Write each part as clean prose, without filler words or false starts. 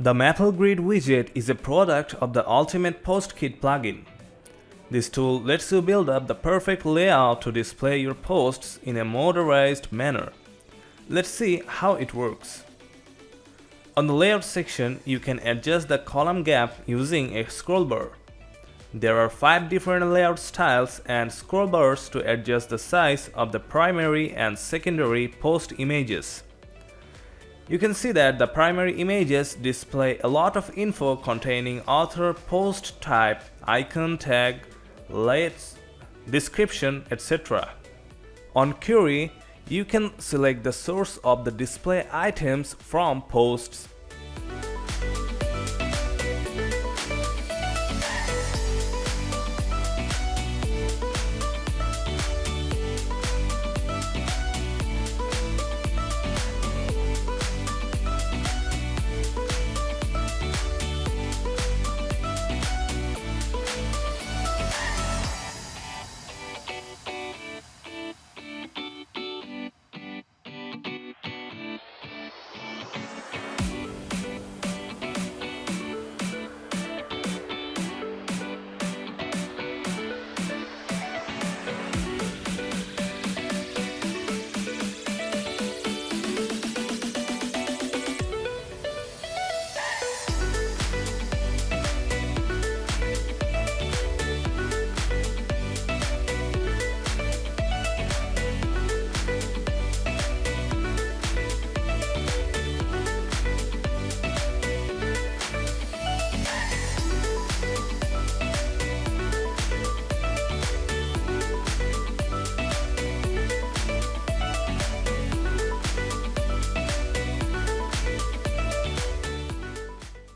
The Maple Grid widget is a product of the Ultimate Post Kit plugin. This tool lets you build up the perfect layout to display your posts in a motorized manner. Let's see how it works. On the layout section, you can adjust the column gap using a scroll bar. There are 5 different layout styles and scroll bars to adjust the size of the primary and secondary post images. You can see that the primary images display a lot of info containing author, post type, icon, tag, layouts, description, etc. On query, you can select the source of the display items from posts.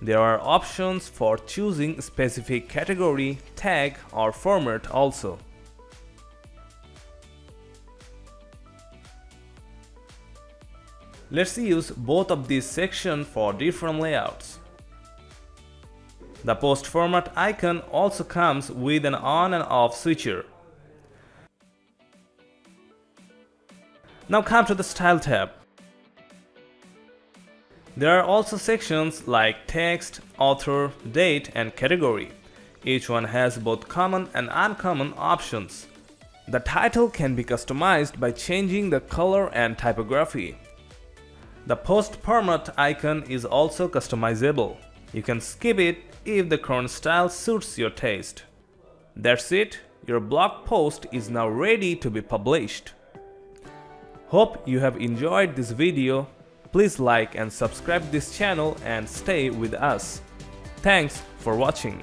There are options for choosing specific category, tag, or format also. Let's use both of these sections for different layouts. The post format icon also comes with an on and off switcher. Now come to the Style tab. There are also sections like text, author, date, and category. Each one has both common and uncommon options. The title can be customized by changing the color and typography. The post format icon is also customizable. You can skip it if the current style suits your taste. That's it, your blog post is now ready to be published. Hope you have enjoyed this video. Please like and subscribe this channel and stay with us. Thanks for watching.